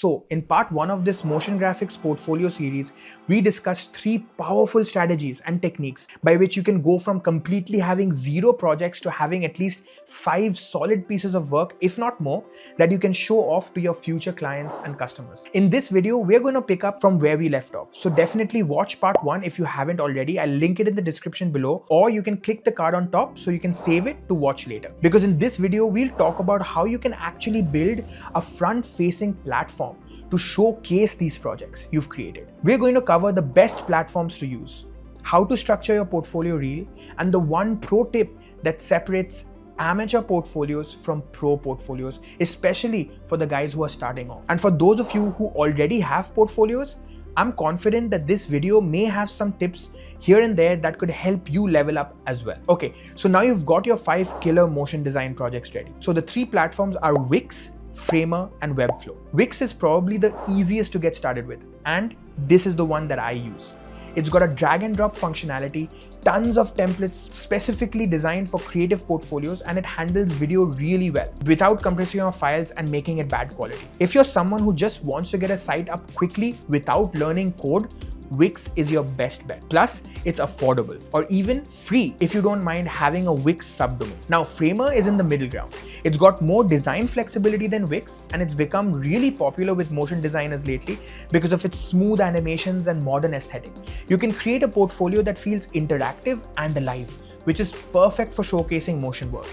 So, in part 1 of this motion graphics portfolio series, we discussed 3 powerful strategies and techniques by which you can go from completely having 0 projects to having at least 5 solid pieces of work, if not more, that you can show off to your future clients and customers. In this video, we're going to pick up from where we left off. So definitely watch part 1 if you haven't already. I'll link it in the description below, or you can click the card on top so you can save it to watch later. Because in this video, we'll talk about how you can actually build a front-facing platform to showcase these projects you've created. We're going to cover the best platforms to use, how to structure your portfolio reel, and the one pro tip that separates amateur portfolios from pro portfolios, especially for the guys who are starting off. And for those of you who already have portfolios, I'm confident that this video may have some tips here and there that could help you level up as well. Okay, so now you've got your 5 killer motion design projects ready. So the 3 platforms are Wix, Framer, and Webflow. Wix is probably the easiest to get started with, and this is the one that I use. It's got a drag and drop functionality, tons of templates specifically designed for creative portfolios, and it handles video really well without compressing your files and making it bad quality. If you're someone who just wants to get a site up quickly without learning code, Wix is your best bet. Plus, it's affordable or even free if you don't mind having a Wix subdomain. Now, Framer is in the middle ground. It's got more design flexibility than Wix, and it's become really popular with motion designers lately because of its smooth animations and modern aesthetic. You can create a portfolio that feels interactive and alive, which is perfect for showcasing motion work.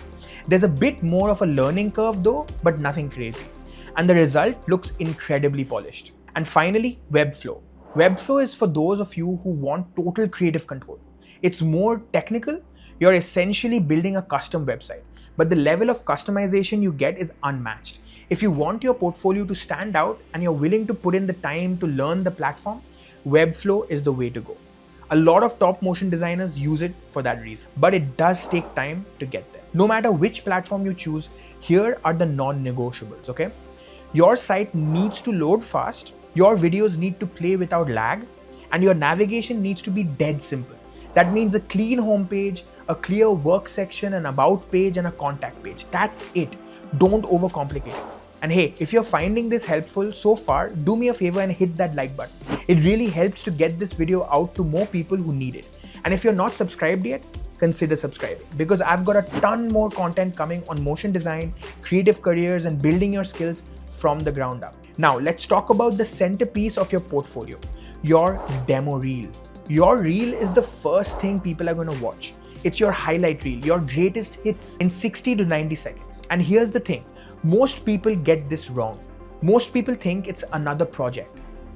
There's a bit more of a learning curve though, but nothing crazy. And the result looks incredibly polished. And finally, Webflow. Webflow is for those of you who want total creative control. It's more technical. You're essentially building a custom website, but the level of customization you get is unmatched. If you want your portfolio to stand out and you're willing to put in the time to learn the platform, Webflow is the way to go. A lot of top motion designers use it for that reason, but it does take time to get there. No matter which platform you choose, here are the non-negotiables, okay? Your site needs to load fast, your videos need to play without lag, and your navigation needs to be dead simple. That means a clean homepage, a clear work section, an about page, and a contact page. That's it. Don't overcomplicate it. And hey, if you're finding this helpful so far, do me a favor and hit that like button. It really helps to get this video out to more people who need it. And if you're not subscribed yet, consider subscribing, because I've got a ton more content coming on motion design, creative careers, and building your skills from the ground up. Now, let's talk about the centerpiece of your portfolio, your demo reel. Your reel is the first thing people are going to watch. It's your highlight reel, your greatest hits in 60 to 90 seconds. And here's the thing, most people get this wrong. Most people think it's another project.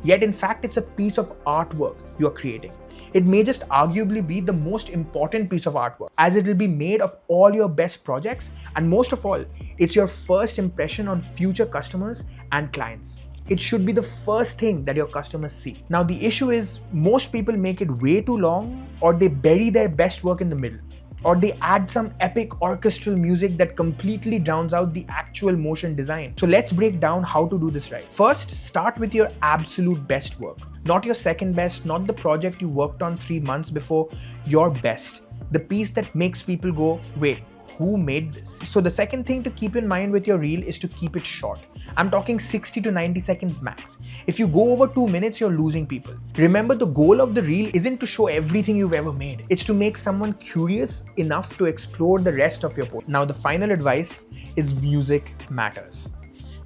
Yet in fact, it's a piece of artwork you're creating. It may just arguably be the most important piece of artwork, as it will be made of all your best projects, and most of all, it's your first impression on future customers and clients. It should be the first thing that your customers see. Now the issue is, most people make it way too long, or they bury their best work in the middle, or they add some epic orchestral music that completely drowns out the actual motion design. So let's break down how to do this right. First, start with your absolute best work. Not your second best, not the project you worked on 3 months before, your best. The piece that makes people go, wait, who made this? So the second thing to keep in mind with your reel is to keep it short. I'm talking 60 to 90 seconds max. If you go over 2 minutes, you're losing people. Remember, the goal of the reel isn't to show everything you've ever made. It's to make someone curious enough to explore the rest of your portfolio. Now, the final advice is music matters.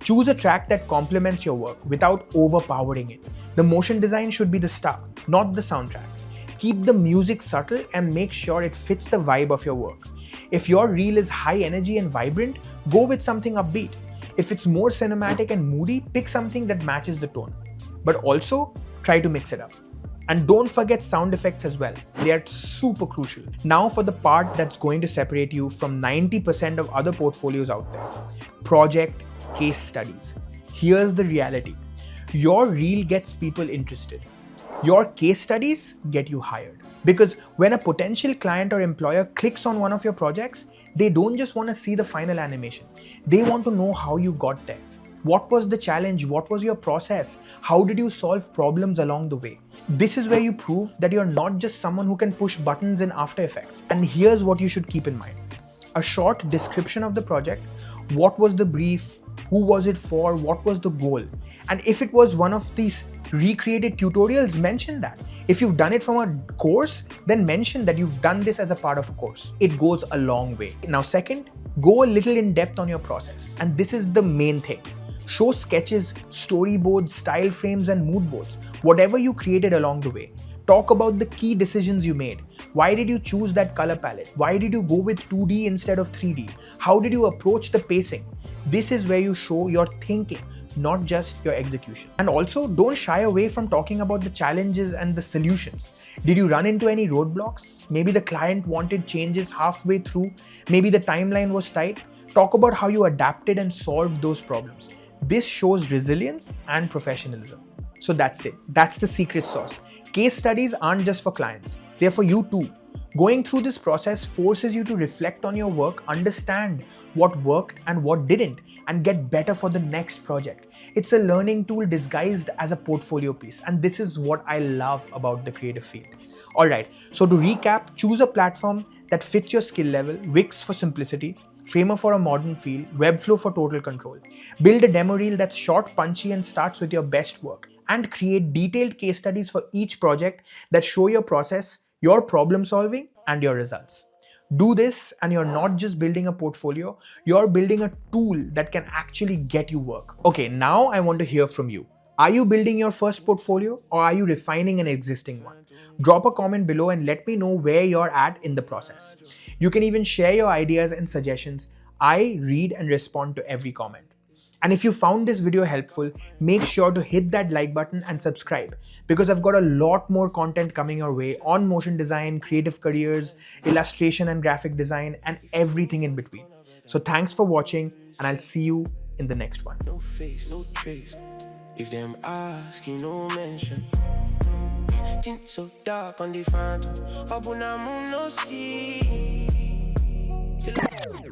Choose a track that complements your work without overpowering it. The motion design should be the star, not the soundtrack. Keep the music subtle and make sure it fits the vibe of your work. If your reel is high energy and vibrant, go with something upbeat. If it's more cinematic and moody, pick something that matches the tone. But also, try to mix it up. And don't forget sound effects as well. They are super crucial. Now for the part that's going to separate you from 90% of other portfolios out there. Project case studies. Here's the reality. Your reel gets people interested. Your case studies get you hired. Because when a potential client or employer clicks on one of your projects, they don't just want to see the final animation. They want to know how you got there. What was the challenge? What was your process? How did you solve problems along the way? This is where you prove that you're not just someone who can push buttons in After Effects. And here's what you should keep in mind. A short description of the project. What was the brief? Who was it for? What was the goal? And if it was one of these recreated tutorials, mention that. If you've done it from a course, then mention that you've done this as a part of a course. It goes a long way. Now, second, go a little in depth on your process. And this is the main thing. Show sketches, storyboards, style frames, and mood boards, whatever you created along the way. Talk about the key decisions you made. Why did you choose that color palette? Why did you go with 2D instead of 3D? How did you approach the pacing? This is where you show your thinking, not just your execution. And also, don't shy away from talking about the challenges and the solutions. Did you run into any roadblocks? Maybe the client wanted changes halfway through. Maybe the timeline was tight. Talk about how you adapted and solved those problems. This shows resilience and professionalism. So that's it. That's the secret sauce. Case studies aren't just for clients. They're for you too. Going through this process forces you to reflect on your work, understand what worked and what didn't, and get better for the next project. It's a learning tool disguised as a portfolio piece, and this is what I love about the creative field. Alright, so to recap, choose a platform that fits your skill level, Wix for simplicity, Framer for a modern feel, Webflow for total control. Build a demo reel that's short, punchy, and starts with your best work. And create detailed case studies for each project that show your process, your problem solving, and your results. Do this, and you're not just building a portfolio, you're building a tool that can actually get you work. Okay, now I want to hear from you. Are you building your first portfolio, or are you refining an existing one? Drop a comment below and let me know where you're at in the process. You can even share your ideas and suggestions. I read and respond to every comment. And if you found this video helpful, make sure to hit that like button and subscribe, because I've got a lot more content coming your way on motion design, creative careers, illustration and graphic design, and everything in between. So thanks for watching, and I'll see you in the next one. No face, no trace. If them ask, you no mention. Tint so dark on the phantom. Up on a moon, no see.